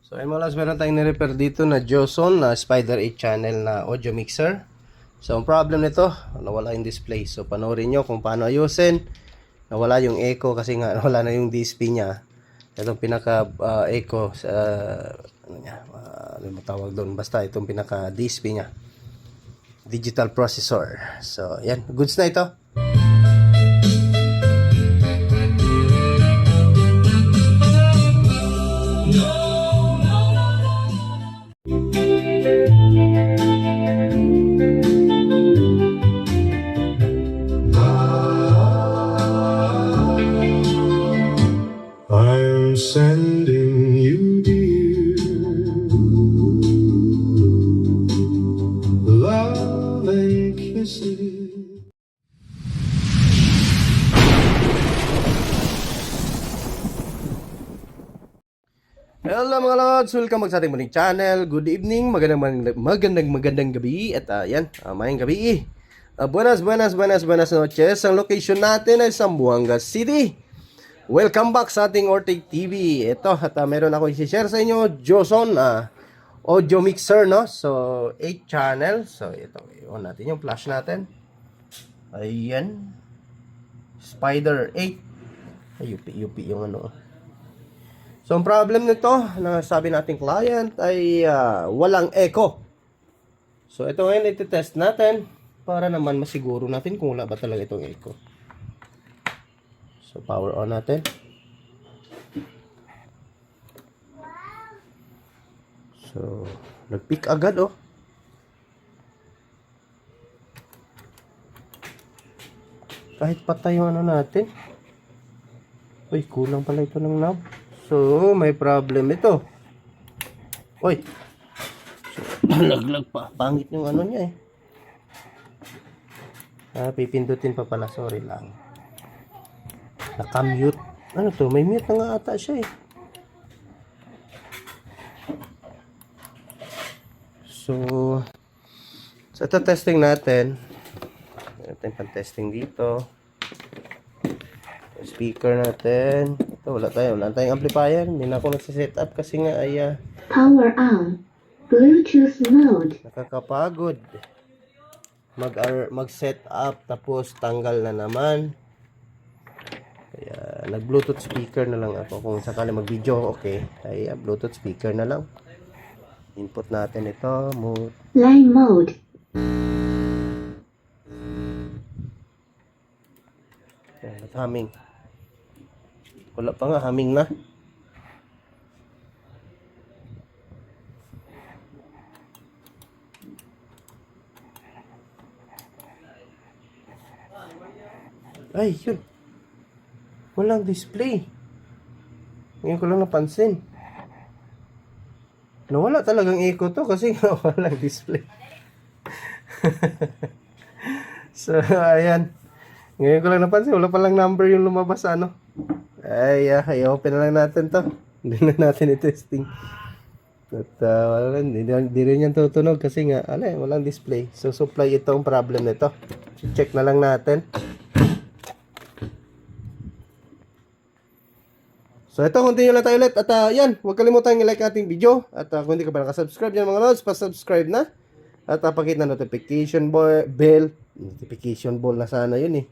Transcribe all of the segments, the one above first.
So ayun mga lods, meron tayong nirepair dito na Joson na Spider 8 channel na audio mixer. So ang problem nito, nawala yung display. So panoorin nyo kung paano ayusin. Nawala yung echo kasi nga nawala na yung DSP niya. Itong pinaka echo sa ano niya, ano mo tawag doon, basta itong pinaka DSP niya. Digital processor. So yan, goods na ito. I'm sending you, dear, love and kisses. Hello mga lods, welcome back sa ating muling channel. Good evening, magandang gabi. At yan, mayang gabi. Buenas noches. Ang location natin ay Zamboanga City. Welcome back sa ating Orteg TV. Ito, at meron ako i-share sa inyo, Joson audio mixer, no? So, 8 channel. So, ito, i-on natin yung flash natin. Ayan. Spider 8. Ay, UP yung ano. So, ang problem nito, na sabi nating client, ay walang echo. So, ito ngayon, iti-test natin para naman masiguro natin kung wala ba talaga itong echo. So, power on natin. So, nag-pick agad, oh. Kahit patay yung ano natin. Uy, kulang pala ito ng knob. So, may problem ito. Uy. So, laglag pa. Pangit yung ano niya, eh. Pipindutin pa pala. Sorry lang. Naka-mute. Ano to? May mute na nga ata siya, eh. So, ito testing natin. Ito yung pan-testing dito. Speaker natin. Ito, wala tayong amplifier. Hindi na ako nagsiset up kasi nga ay Power on. Bluetooth mode. nakakapagod. Mag-set up tapos tanggal na naman. Kaya nag-Bluetooth speaker na lang ako. Kung sakali mag-video, okay. Ay Bluetooth speaker na lang. Input natin ito. Mode. Line mode. At humming. Wala pa nga, humming na. Ay, yun. Walang display. Ngayon ko lang napansin. Nawala talagang echo to kasi walang display. So, ayan. Ngayon ko lang napansin, wala palang number yung lumabas, ano. Ay, i-open na lang natin to. Hindi na natin i-testing. At hindi rin yan tutunog kasi nga, walang display. So, supply ito ang problem nito. Check na lang natin. So, ito, continue lang tayo ulit. At yan, huwag kalimutan i-like ating video. At kung hindi ka pa nakasubscribe yan mga lods, pa-subscribe na. At pakita na notification bell. Notification bell na sana yun, eh.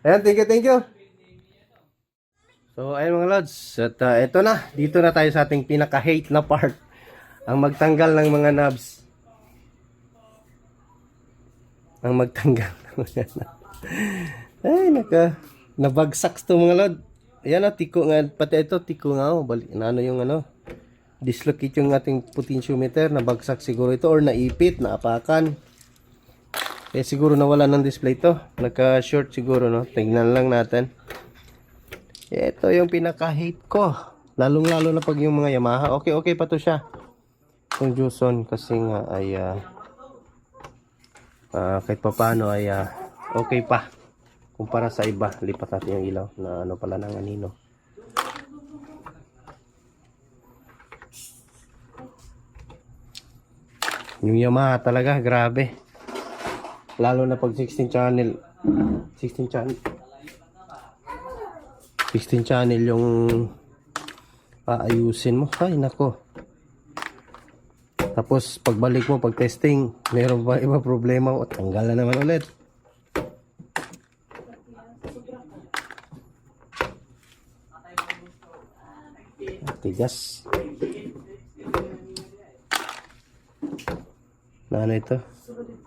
Ayan, thank you. So, ayun mga lods. At ito na. Dito na tayo sa ating pinaka-hate na part. Ang magtanggal ng mga knobs. Ang magtanggal ng mga knobs. Ay, nabagsak to mga lods. Ayan o, tiko nga. Pati ito, tiko nga o. Ano yung ano. Dislocate yung ating potentiometer. Nabagsak siguro ito or naipit, naapakan. Kaya siguro nawala ng display to. Nagka-short siguro, no? Tingnan lang natin. Ito yung pinaka-hate ko. Lalong-lalo na pag yung mga Yamaha. Okay pa to siya. Yung Joson kasi nga ay kahit pa paano ay okay pa. Kumpara sa iba. Lipat natin yung ilaw na ano pala ng anino. Yung Yamaha talaga, grabe. Lalo na pag 16 channel yung Aayusin mo. Ay, nako. Tapos, pagbalik mo, pag testing, meron pa iba problema. O, tanggal na naman ulit. Tigas. Na ano ito?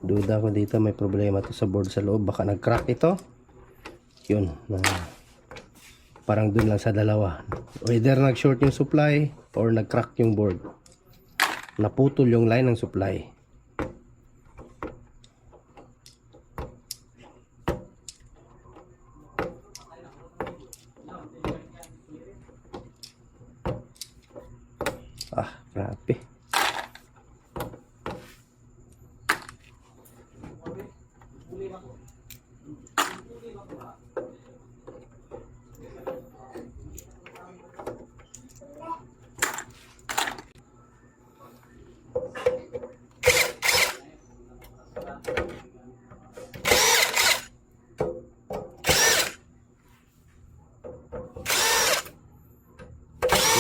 Duda ko dito may problema to sa board sa loob. Baka nag-crack ito. Yun. Parang dun lang sa dalawa. Either nag-short yung supply or nag-crack yung board. Naputol yung line ng supply. Grabe.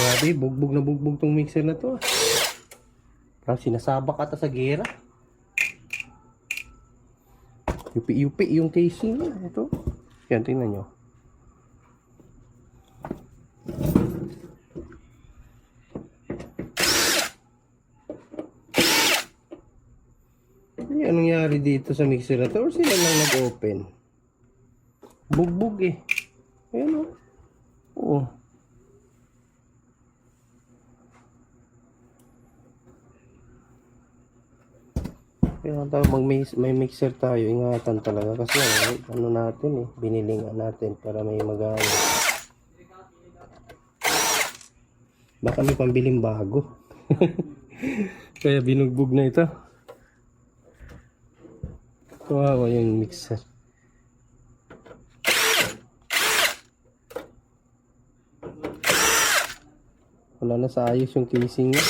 Grabe, bugbog na bugbog tong mixer na to. Parang sinasabak ata sa gera. Yupi-yupi yung casing niya. Ito. Yan, tingnan nyo. Ano nangyari dito sa mixer na to? Or sila lang nag-open? Bugbog eh. Ayan o. Oo. Kaya tayo may mixer tayo, ingatan talaga kasi ano natin binilingan natin para may magana. Baka may pambiling bago. Kaya binugbog na ito. Kawawa yung mixer. Wala na sa ayos yung casing niya.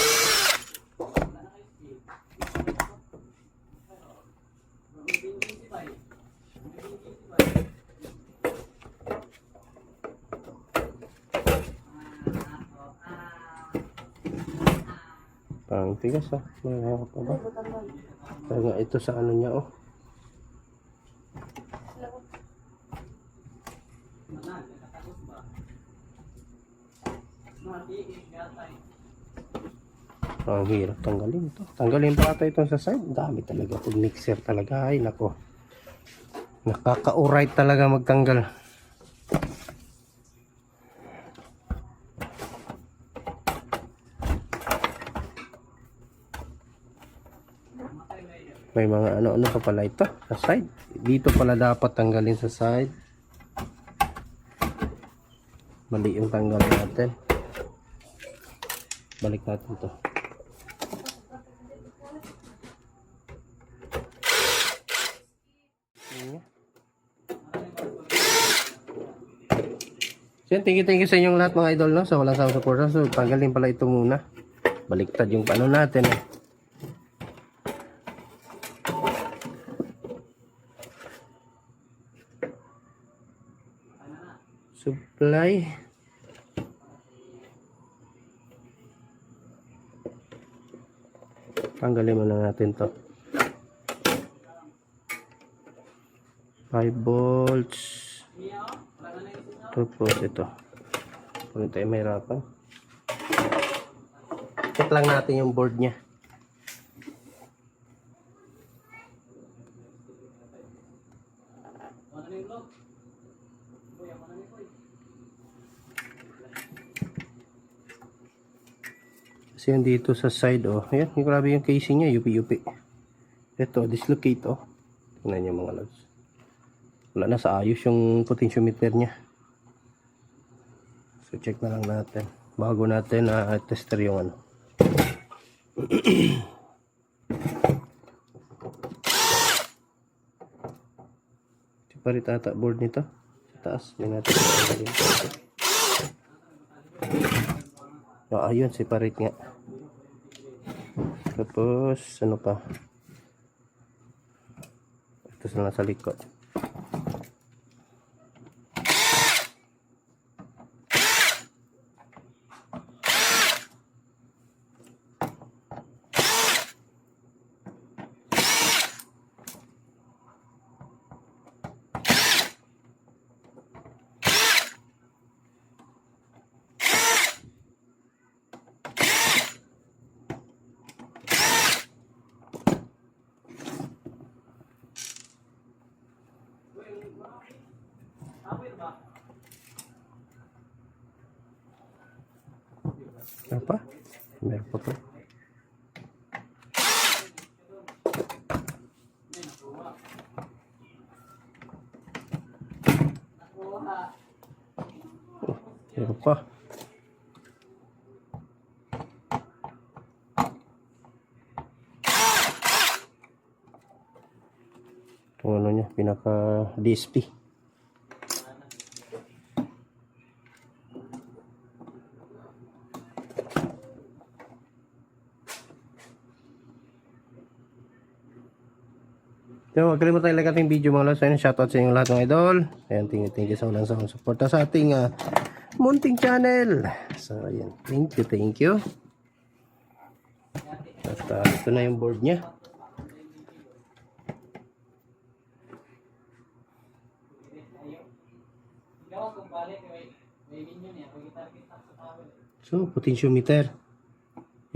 Parang tigas Mayroon pa ba? Kaya ito sa ano niya Ang hirap tanggalin ito. Tanggalin pa ata ito sa side. Dami talaga. Pag mixer talaga. Ay nako. Nakaka-alright talaga magtanggal. May mga ano pa pala ito sa side. Dito pala dapat tanggalin sa side. Mali yung tanggal natin. Balik natin to. So thank you sa inyong lahat mga idol sa walang sawang support. So tanggalin pala ito muna. Baliktad yung paano natin Supply. Tanggalin muna natin to. 5 volts. Tapos ito. Kung tayo may hirapan. Check lang natin yung board niya. Kasi yan dito sa side ayan, grabe yung casing niya, yupi-yupi. Ito, dislocate tingnan niyo mga lods. Wala na sa ayos yung potentiometer niya. So check na lang natin bago natin tester yung Separate ata board nito sa taas. May natin ayun, separate nga. Tapos ano pa, ito sa nasa likod. Meron pa? Meron pa pa. Oh, meron pa. Itong ano niya, pinaka DSP. So, huwag kalimutan ilagay ating video mga lods. Ayun, shoutout sa inyo lahat ng idol. Ayan, thank you sa walang sawang suporta sa ating munting channel. So, ayan. Thank you. At ito na yung board niya. So, potentiometer.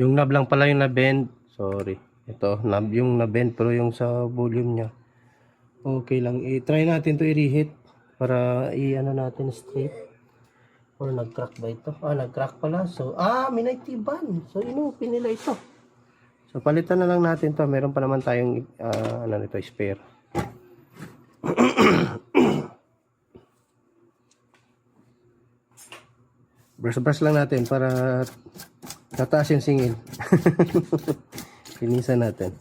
Yung knob lang pala yung na-bend. Sorry. Ito, knob yung na-bend pero yung sa volume niya. Okay lang. I-try natin to i-reheat para i-ano natin straight. Or nag-crack ba ito? Nag-crack pala. So, may naitiban. So, inupin nila ito. So, palitan na lang natin to. Meron pa naman tayong ano nito, spare. Brush lang natin para tataas yung singil. Linisan natin.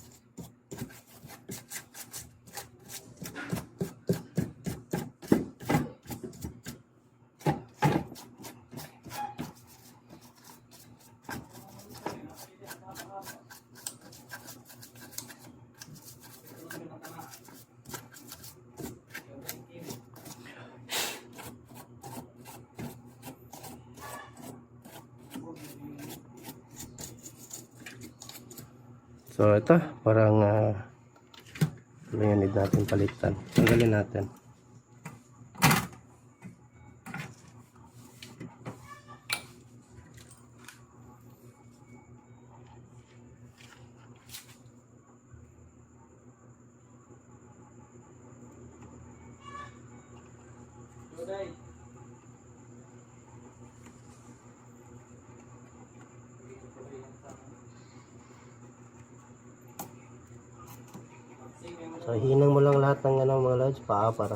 So ito, parang ano yung need natin palitan. Tanggalin natin. So, hinang mo lang lahat ng ano, mga lods pa para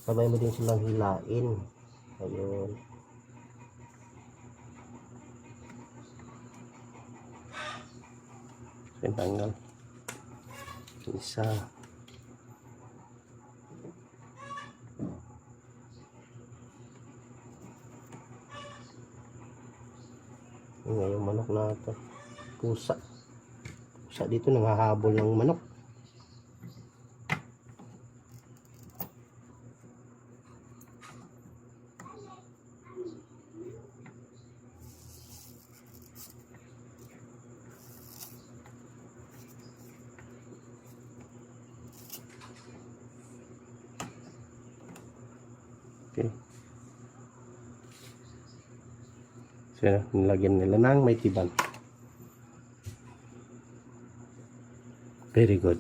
sabay mo din silang hilain. Ayun. So, tanggal. Isa. Ngayon, yung manok na ito. Pusa. Pusa dito, nanghahabol ng manok. Okay. So, nilagyan nila ng may tiban. Very good.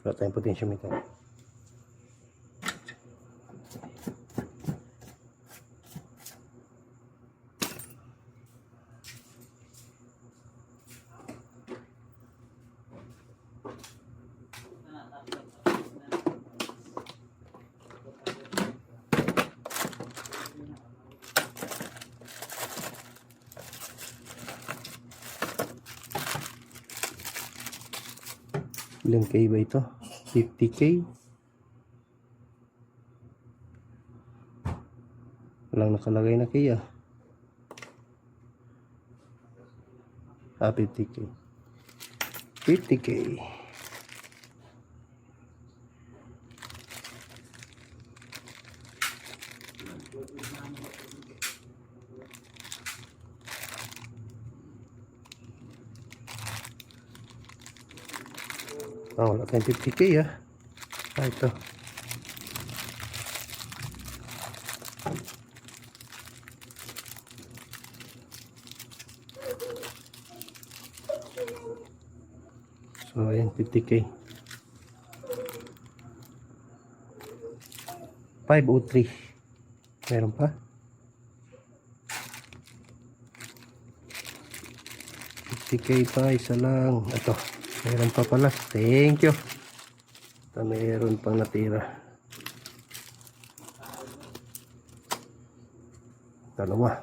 Wala tayong potentiometer. Ilang K ba ito? 50K? Walang nakalagay na K ah. 50K. 50K. Wala tayong 50K ah. Ito. So, ayan, 50K. 503. Meron pa? 50K pa, isa lang. Ito, meron pa pala. Thank you. Ito, meron pang natira. Dalawa.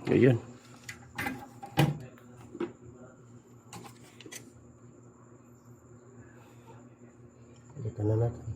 Ayan. Balikan na natin.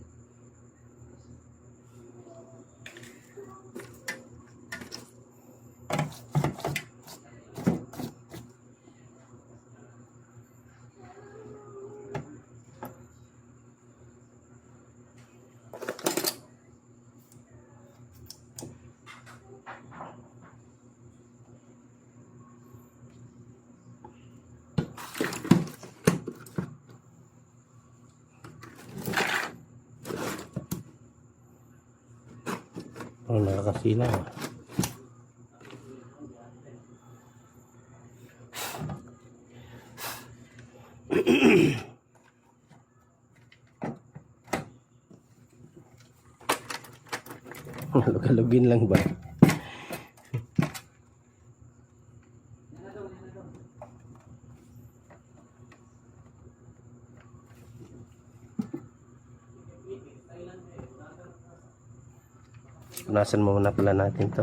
Oh, nakakasilang. Halog-halogin lang ba? Punasan muna pala natin to.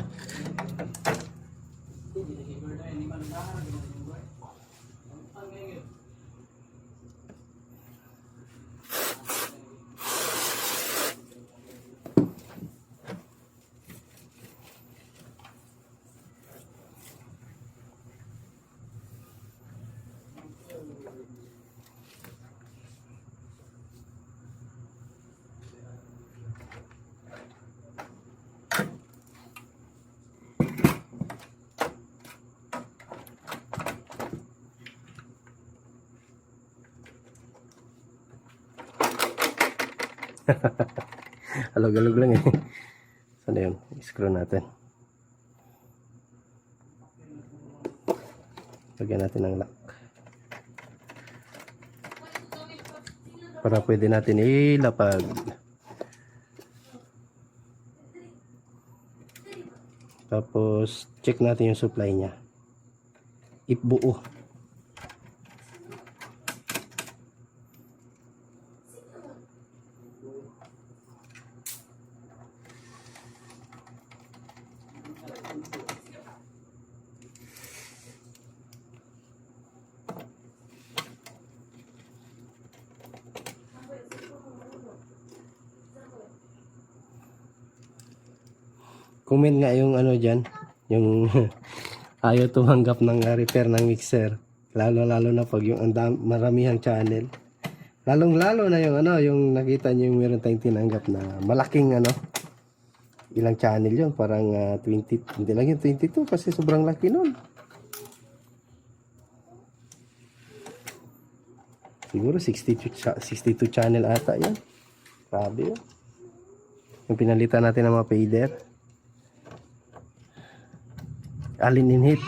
Halog-halog lang eh. Sana yun? Screw natin. Lagyan natin ng lock. Para pwede natin ilapag. Tapos, check natin yung supply niya. If buo. Comment nga yung ano dyan, yung ayaw tumanggap ng repair ng mixer. Lalo na pag yung maramihang channel. Lalo na yung ano, yung nakita niyo yung meron tayong tinanggap na malaking ano, ilang channel yun, parang 20, hindi lang yung 22 kasi sobrang laki nun. Siguro 62 channel ata yun. Grabe yun. Yung pinalitan natin ng mga fader. Alin in heat.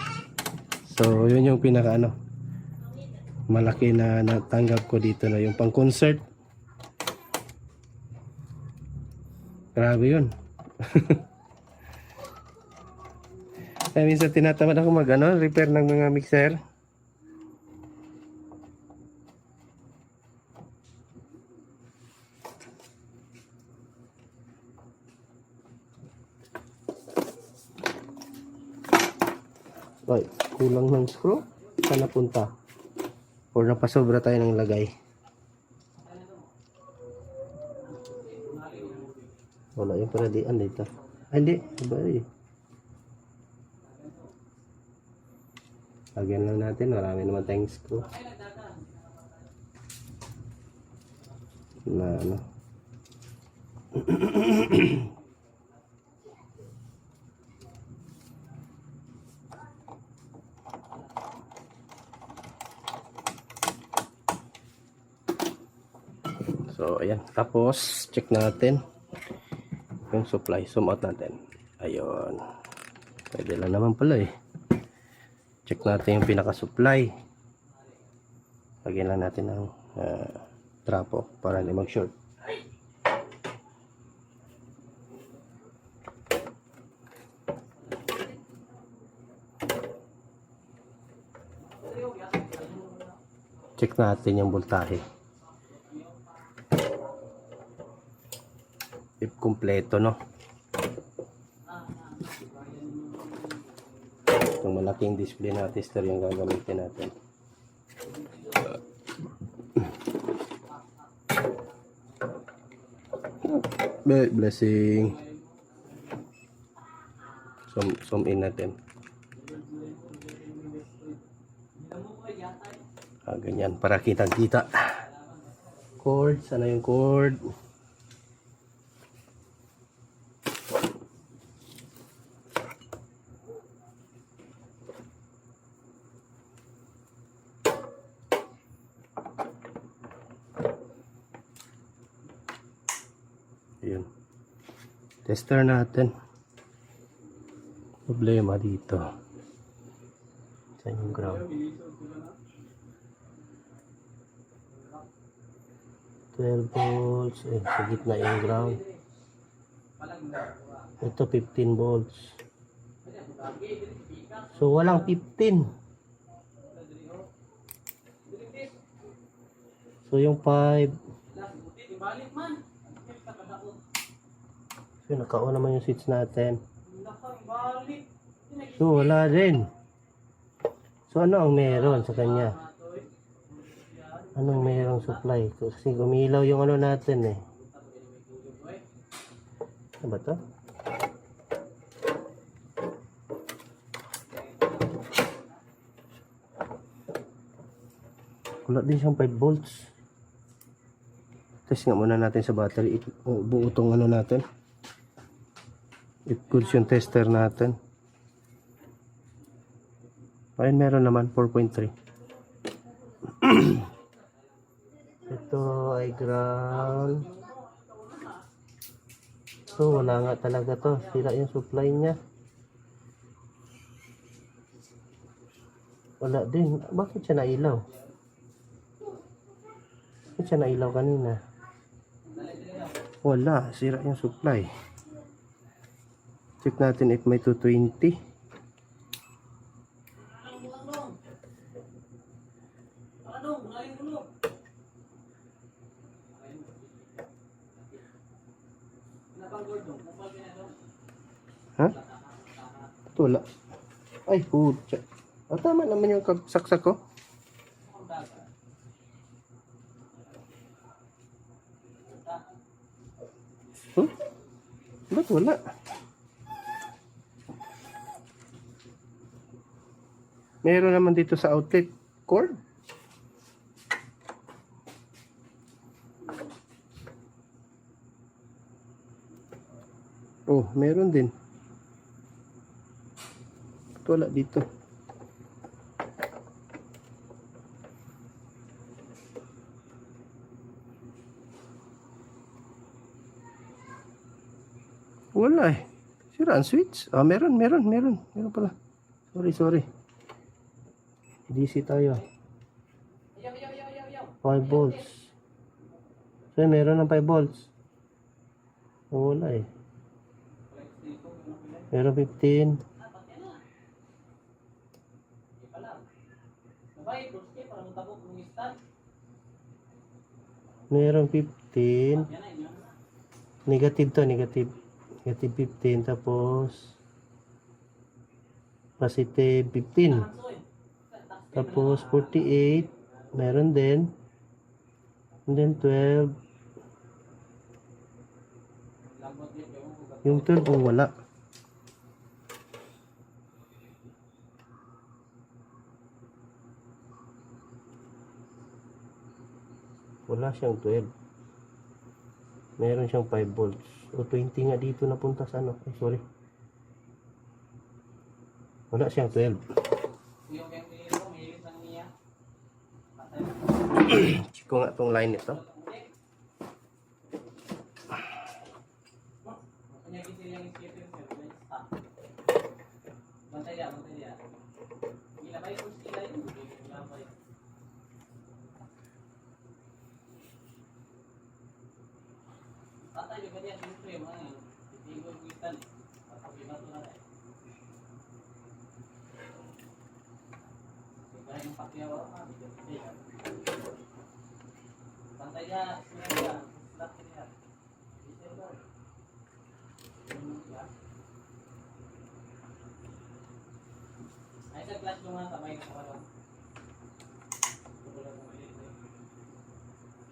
So, yun yung pinaka ano, malaki na natanggap ko dito na yung pang concert. Grabe yun. Kaya minsan tinatamad ako mag ano, repair ng mga mixer. Ay, kulang ng screw. Saan napunta? Or napasobra tayo ng lagay. Wala yung paradian dito. Ay, hindi. Iba eh. Lagyan lang natin. Marami naman tayong screw. Na ano. So, ayan. Tapos, check natin yung supply. Zoom out natin. Ayun. Pwede lang naman pala eh. Check natin yung pinaka-supply. Lagyan lang natin ng trapo para hindi mag-short. Check natin yung voltahe. If kumpleto, no? Itong malaking display na tester yung gagamitin natin. Blessing. Zoom in natin. Ganyan para kitang-kita. Cord, sana yung cord? Ayun. Tester natin. Problema dito. Saan yung ground? 12 volts. Sa gitna yung ground. Ito 15 volts. So walang 15. So yung 5. So naka-on naman yung switch natin. So wala rin. So ano ang meron sa kanya? Anong mayroong supply? Kasi gumilaw yung ano natin eh. Ano ba to? Wala din siyang 5 volts. Test nga muna natin sa battery. Buo tong ano natin. It goods yung tester natin. Ayun, meron naman 4.3. Ito ay ground. So, wala nga talaga to. Sira yung supply niya. Wala din. Bakit siya nailaw? Bakit siya nailaw kanina? Wala. Sira yung supply. Check natin if may 220. Ha? Ito wala. Ay, putya. Tama naman yung saksak ko. Ba't wala? Meron naman dito sa outlet cord. Oh, meron din. Ba't wala dito? Wala eh. Sira ang switch. Ah, meron pala. Sorry. DC tayo. 5 volts. So, meron ng 5 volts. Oh, wala eh. Meron 15. Meron 15. Negative to, negative. Negative 15 tapos positive 15. Tapos 48 meron din. And then 12. Yung 12 oh, wala. Wala siyang 12. Meron siyang 5 volts. O 20 nga dito napunta sa ano. Ay, sorry. Wala siyang 12. Check ko nga itong line nito.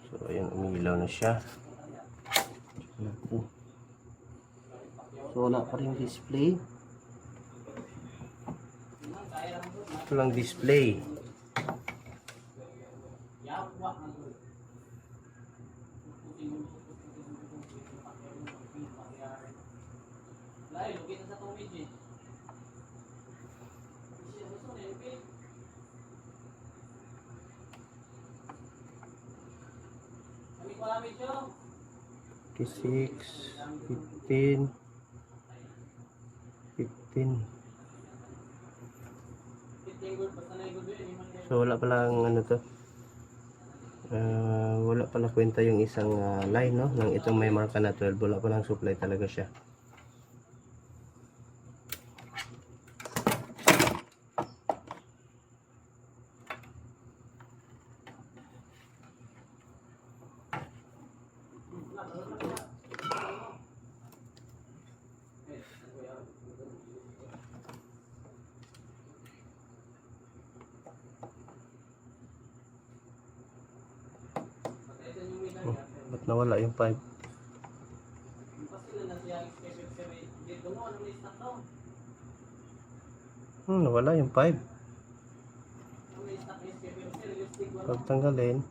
So, ayan, umilaw na siya. So, wala pa rin display. Ito lang display. Six, 15, 15. So wala palang ano to. Wala pala kwenta yung isang line no ng itong may marka na 12. Wala palang supply talaga siya. Ba't nawala yung 5? Nawala yung 5. Pagtanggalin.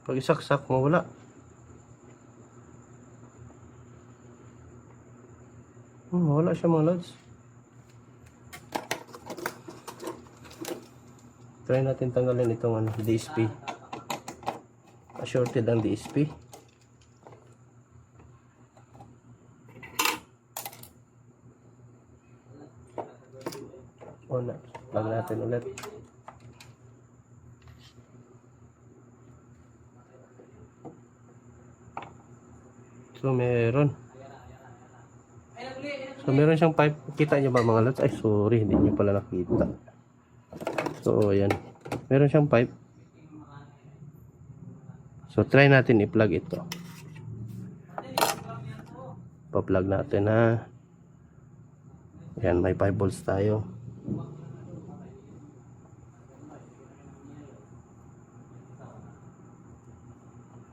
Pag isaksak mo, wala. Wala siya mga lods. Try natin tanggalin itong ano, DSP. Shorted ang DSP. O na, plug natin ulit. So meron siyang pipe. Kita nyo ba mga lods? Ay sorry, hindi nyo pala nakita. So ayan, meron siyang pipe. So try natin i-plug ito. Pa-plug natin ha. Ayan, may 5 volts tayo.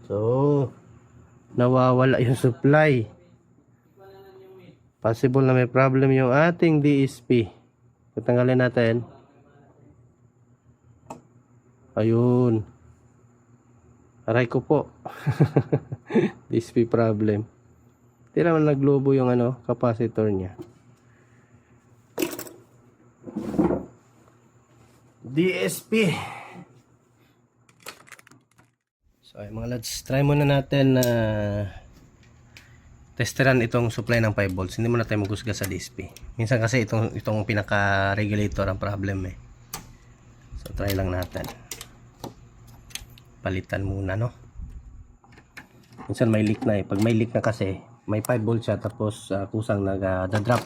So nawawala yung supply. Possible na may problem yung ating DSP. Tatanggalin natin. Ayun. Aray ko po. DSP problem. Hindi naman naglobo yung ano, capacitor niya. DSP. So ay mga lads, try muna natin na testeran itong supply ng 5 volts. Hindi muna tayo maghusga sa DSP. Minsan kasi itong pinaka-regulator ang problem eh. So try lang natin. Palitan muna, no? Minsan may leak na eh. Pag may leak na kasi, may 5 volts siya tapos kusang nag-drop.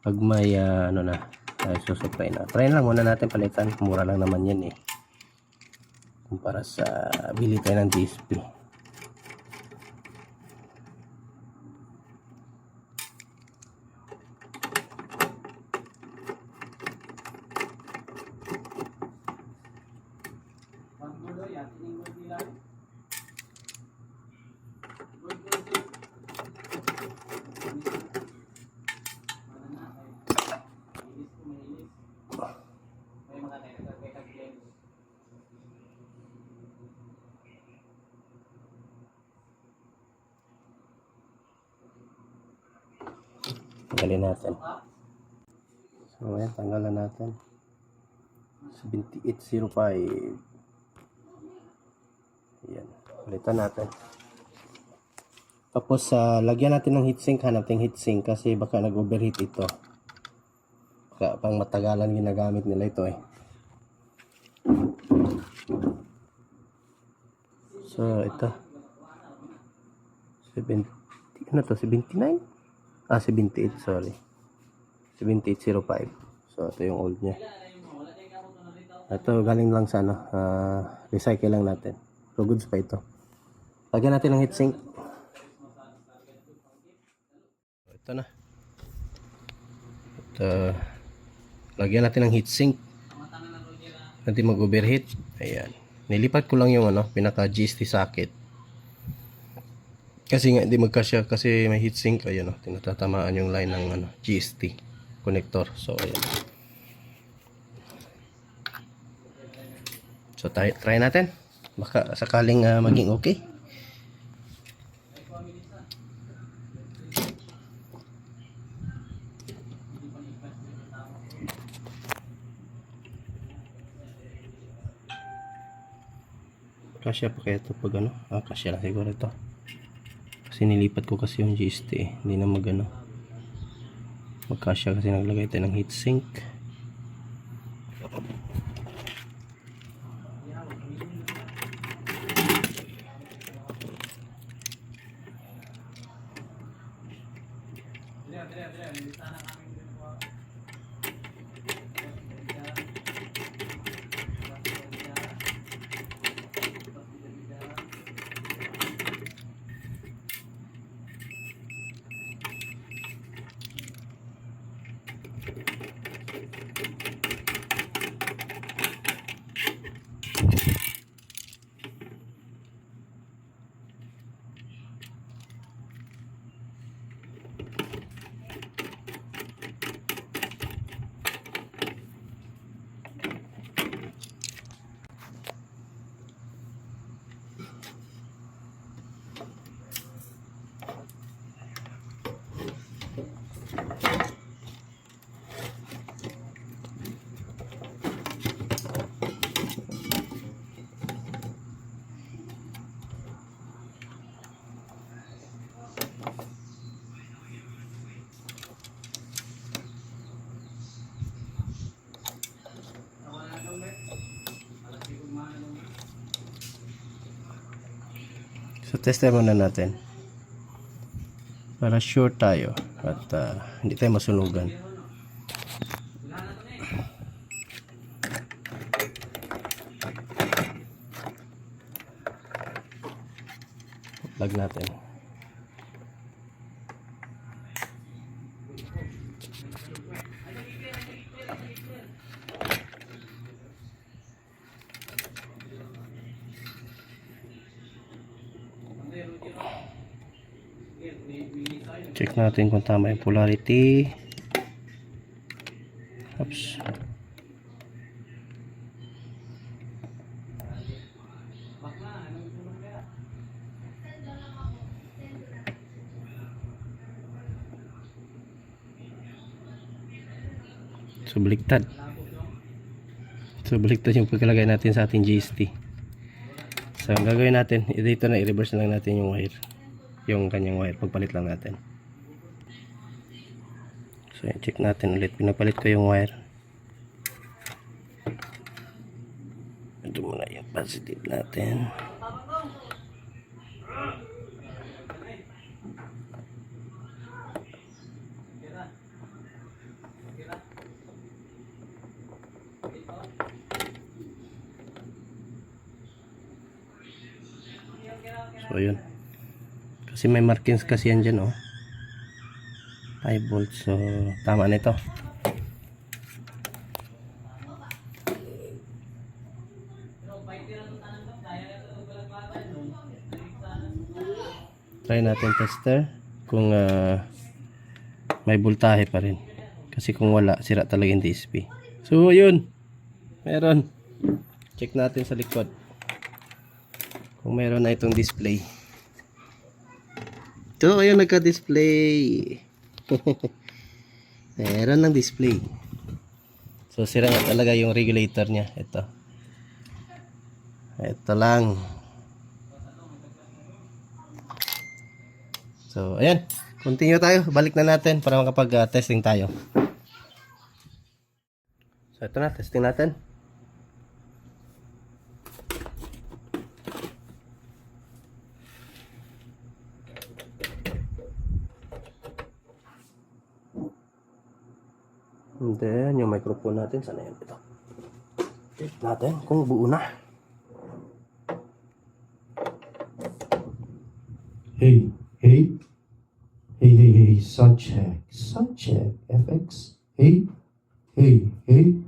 Pag may ano na, susupply na. Try lang muna natin palitan. Mura lang naman yan eh. Kumpara sa bili tayo ng DSP. Tanggalin natin. So ayan, tanggalan natin. 7805. Ayan, palitan natin. Tapos lagyan natin ng heatsink. Hanap tayong heatsink kasi baka nag-overheat ito. Baka pang matagalan ginagamit nila ito eh. So ito 70, ano to, 79? 78, sorry. 7805. So ito yung old nya. Ito galing lang sa ano, recycle lang natin. So goods pa ito. Lagyan natin ng heatsink. Ito na. Ito. Lagyan natin ng heatsink. Hindi mag-overheat. Ayan. Nilipat ko lang yung ano, pinaka GST socket. Kasi nga hindi magkasya kasi may heatsink. Ayan o, tinatatamaan yung line ng ano, GST connector. So ayan. So try natin. Baka sakaling maging okay. Kasya pa kaya ito pag ano? Kasya lang siguro ito. Kasi nilipat ko kasi yung GST eh. Hindi na magkasya kasi naglagay tayo ng heatsink. So, tester muna natin. Para sure tayo. At hindi tayo masunugan. Plug natin. Check natin kung tama yung polarity. Oops. So, baliktad. So, baliktad yung pagkalagay natin sa ating GST. So, ang gagawin natin, dito na i-reverse na lang natin yung wire. Yung kanyang wire, pagpalit lang natin. So, check natin ulit. Pinapalit ko yung wire. Ito muna yung positive natin. So, yun. Kasi may markings kasi yan dyan, oh. 5 volts. So, tama na ito. Try natin tester kung may voltahe pa rin. Kasi kung wala, sira talaga yung DSP. So, yun. Meron. Check natin sa likod. Kung meron na itong display. Ito, ayun, nagka-display. Meron ng display. So, sira nga talaga yung regulator niya. Ito. Ito lang. So, ayan. Continue tayo. Balik na natin para makapag-testing tayo. So, ito na. Testing natin. And then, yung microphone natin, sana yan ito. Check natin kung buo na. Hey, hey. Hey, hey, hey, sound check, FX. Hey, hey, hey.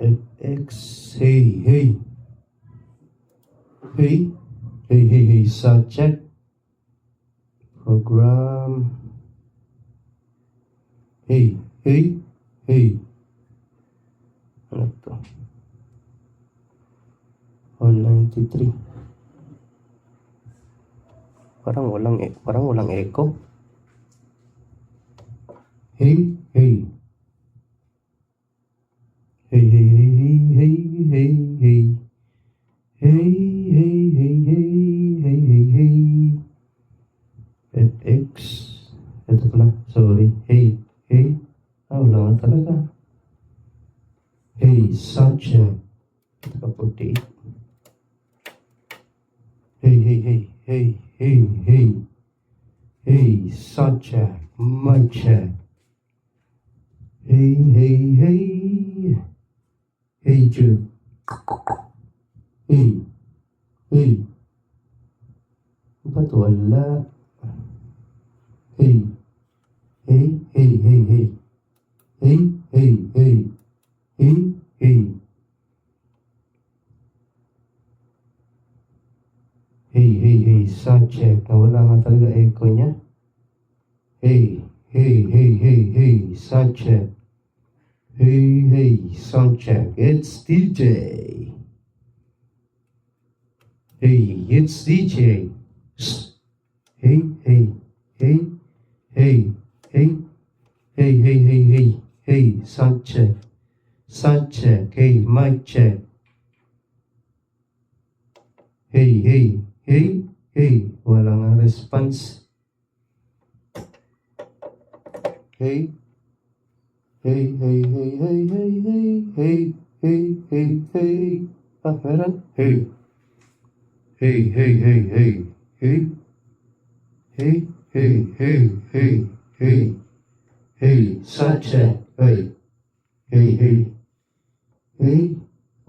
FX, hey, hey. Hey, hey, hey, hey, sound check. Program. Hey, hey, hey. Ano to? 193. Parang walang echo. Hey, hey. Hey, hey, hey, hey, hey, hey. Hey, hey, hey, hey, hey, hey, hey. FX. Ito pala, sorry. Hey, hey. Wala nga talaga. Hey, sound check. Ito ka 48. Hey, hey, hey, hey, hey, hey. Hey, sound check. Mic check. Hey, hey, hey. Hey, Jude. Hey, hey. Ba't wala? Hey, hey, hey, hey, hey. Hey, hey, hey. Hey, hey. Hey, hey, hey, sound check. Nawala nga talaga echo niya. Hey, hey, hey, hey, hey, sound check. Hey, hey, sound check. It's DJ. Hey, it's DJ. Shh. Hey, hey, hey, hey, hey, hey, hey, hey, hey, hey, sound check. Sound check. Hey, mic check. Hey, hey, hey, hey. Wala nga response. Hey. Hey, hey, hey, hey, hey, hey, hey, hey, hey, hey. Meron? Hey. Hey, hey, hey, hey, hey. Hey, hey, hey, hey, hey. Hey, sound check. Hey, hey, hey. Hey,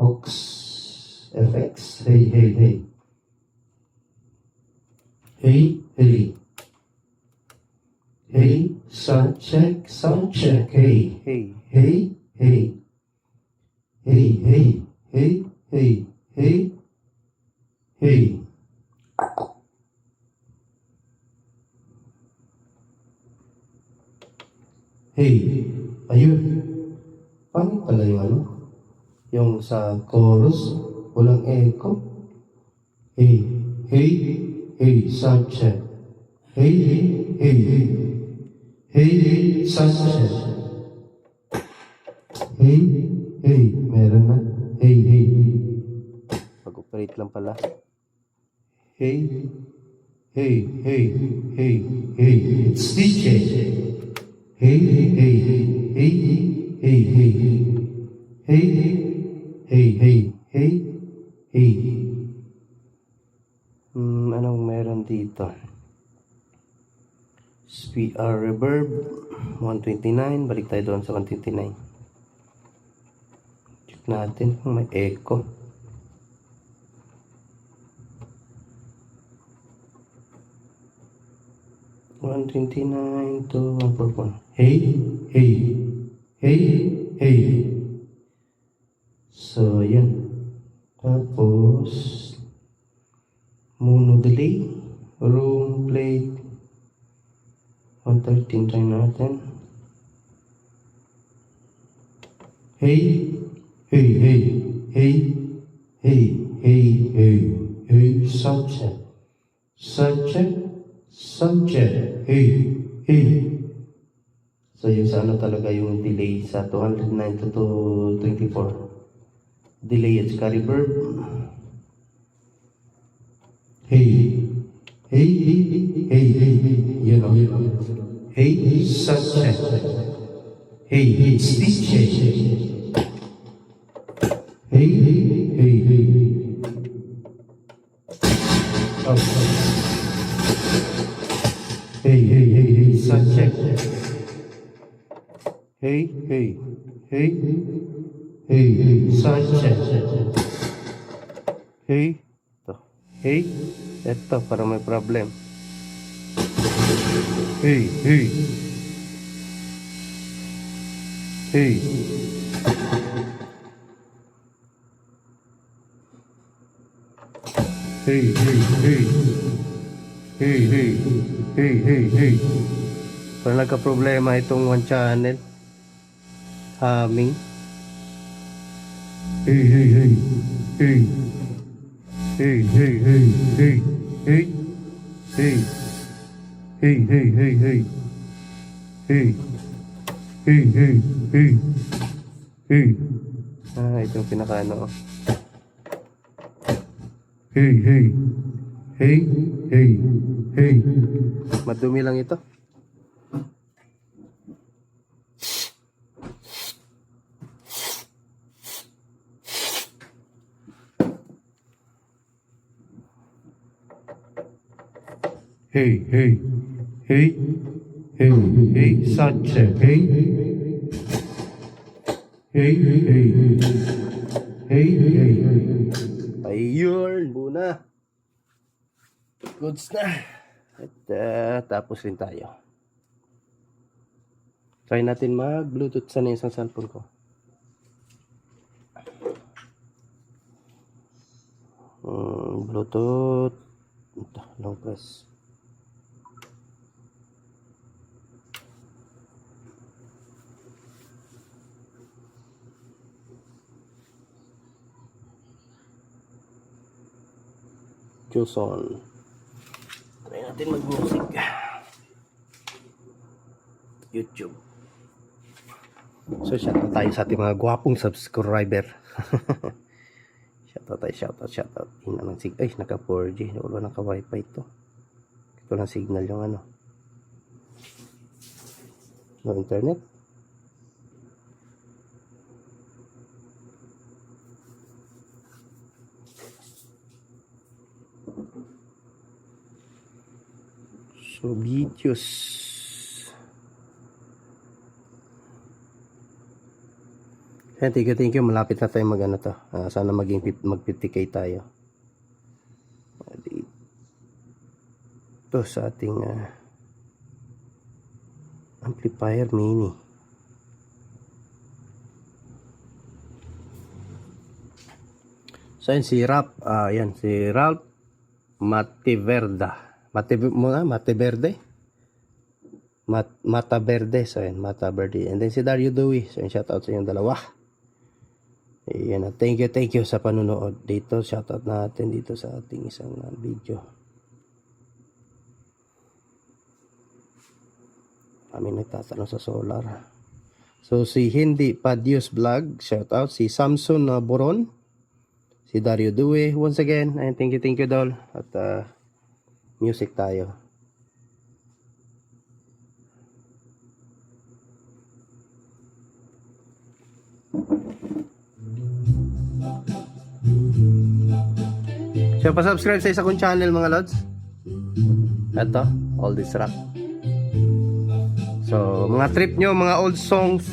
Ox FX. Hey, hey, hey. Hey, hey. Hey, sound check, sound check. Hey, Hey. hey, hey. Hey, hey, hey, hey, hey, hey. Hey, ayun. Paano pala yung ano? Yung sa chorus, walang echo. Hey, hey, hey, sound check. Hey, hey, hey. Hey, sound check. Hey, hey, meron na. Hey, hey. Pag-operate lang pala. Hey, hey, hey, hey, hey. It's DJ. Hey, hey, hey, hey, hey, hey. Hey, hey, hey, hey, hey. Anong meron dito? SPR reverb 129. Balik tayo doon sa 129. Check natin kung may echo. One 29 to 144. Hey, hey, hey, hey. So, yan. Tapos, mono delay, room plate, 113 try natin. Hey, hey, hey, hey, hey, hey, hey, hey, sound check. Sound check, sound check. Hey, hey. So, yung sa ano talaga yung delay sa 209 to 224. Delay at saka reverb. Hey, hey, hey, hey, hey, hey, you know, hey, sound check. Hey, it's DJ. Hey, hey, hey, hey. Oh. Hey, hey, hey, hey, sound check. Hey, hey, hey, hey, hey, sound check. Hey. Ito. Hey. Ito, parang may problem. Hey, hey, hey. Hey, hey, hey. Hey, hey, hey, hey, hey. Parang nagka-problema itong one channel. Humming. Hey, hey, hey, hey. Hey, hey, hey, hey, hey, hey. Hey, hey, hey, hey. Hey, hey, hey, hey, hey. Ito yung pinaka-ano. Hey, hey, hey, hey, hey. Madumi lang ito. Hey, hey, hey, hey, hey, sound check. Hey, hey, hey, hey, hey, hey. Ayun, muna. Goods na. At tapos rin tayo. Try natin mag-bluetooth sa isang cellphone ko. Bluetooth. Ito, long press. Joson. Try natin mag-music. YouTube. So, shoutout tayo sa ating mga gwapong subscriber. Shoutout. Hina ng signal. Ay, naka 4G. Wala naka wifi ito. Ito lang signal yung ano. No internet. So, videos. Ayan, thank you. Malapit na tayo mag-ano to. Sana mag 50k tayo. Ito sa ating amplifier mini. So, yun si Ralph. Yan, si Ralph Mateverde. Mateverde. Mata Verde. So, yan, Mata Verde. And then si Dario Dewey. So, yun, shoutout sa inyong dalawa. Ayan, thank you sa panunood dito. Shoutout natin dito sa ating isang video. Kami nagtatanong sa solar. So, si Hindi Padios Vlog. Shoutout. Si Samson Boron. Si Dario Dewey. Once again, ayan, thank you, Dol. At music tayo. So, pa-subscribe sa isa kong channel, mga lods. Ito, All This Rock. So, mga trip nyo, mga old songs.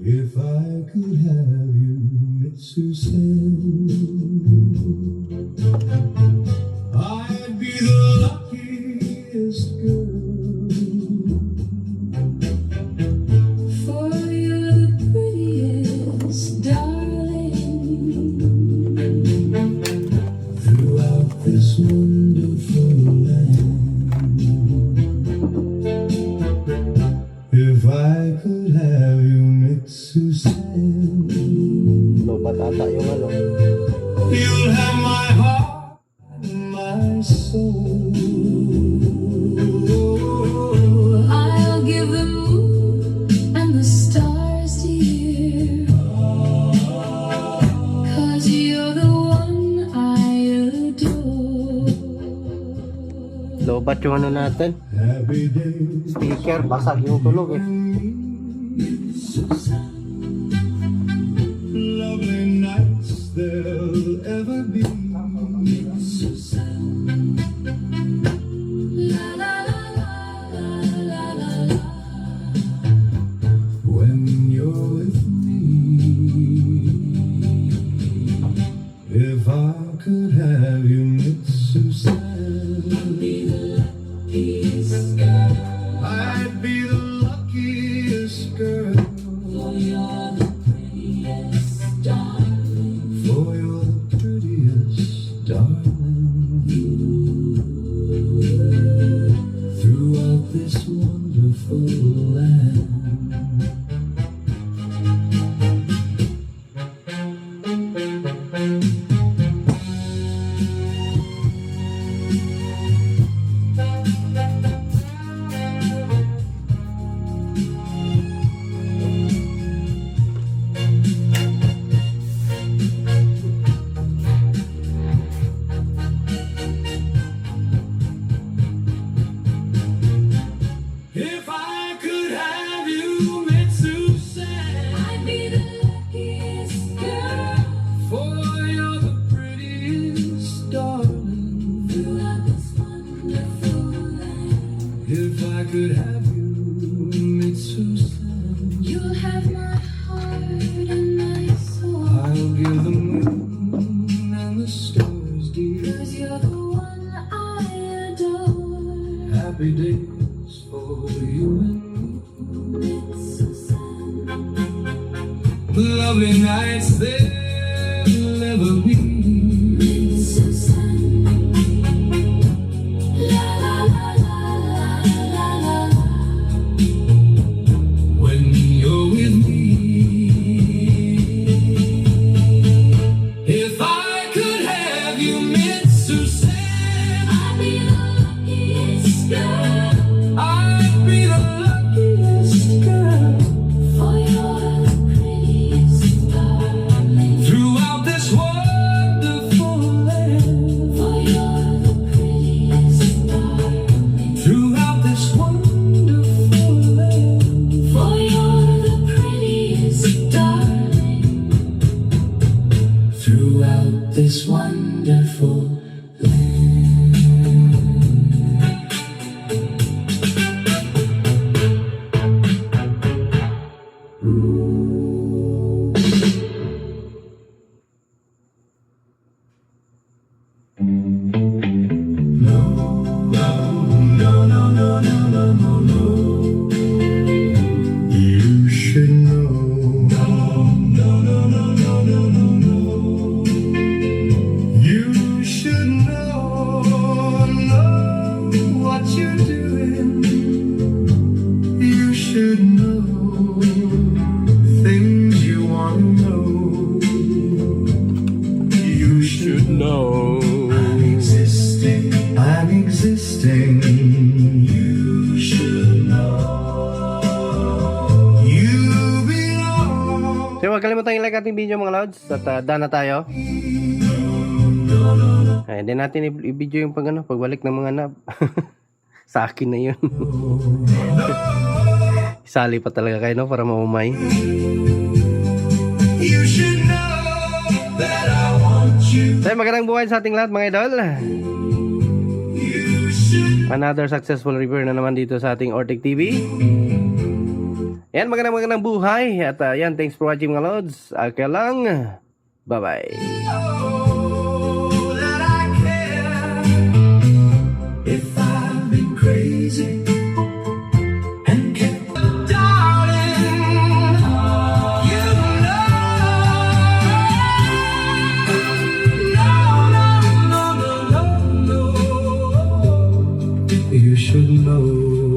If I could have you, Mitsu-sen, I'd be the luckiest girl. For you're the prettiest, darling, throughout this wonderful land. If I could have you, Mitsu-sen, Lobat ata yung ano. you'll have my heart and my soul. I'll give the moon and the stars to you, 'cause you're the one I adore. Lobat yung ano natin. Happy days. Speaker, basag yung tulog eh. Lovely nights there'll ever be. La la la la la la la. When you're with me, if I could have you, Mitsu-san, I'd be the luckiest girl. I'd be the luckiest girl. For you're the prettiest, darling. For you're the prettiest, darling. Throughout this wonderful land. If I could have you, Mitsu-san, I'd be the luckiest girl. For you're the prettiest, darling, throughout this wonderful land. If I could have you, Mitsu-san, you'll have my heart and my soul. I'll give the moon and the stars, dear, 'cause you're the one I adore. Happy days for you and me. Lovely nights there'll never be. La la la la la la la. When you're with me, if I could have you, Mitsu-san, I'd be the luckiest girl. I'd be the luckiest girl. For you're the prettiest, darling. Throughout this world. you're doing. You should know things you want to know. You should know. I'm existing. You should know. You belong. So huwag kalimutan i-like ating video mga lods. At done na tayo. Ay, hindi natin i-video yung pagbalik ng mga nab. Sa akin na yun. Isali pa talaga kayo, no? Para maumay. You should know that I want you. So, magandang buhay sa ating lahat mga idol. You should. Another successful review na naman dito sa ating Ortic TV. Yan, magandang buhay. At yan, thanks for watching mga lods. Okay lang. Bye-bye. Oh, that I care if I've been crazy and kept darling. You know, no. You should know.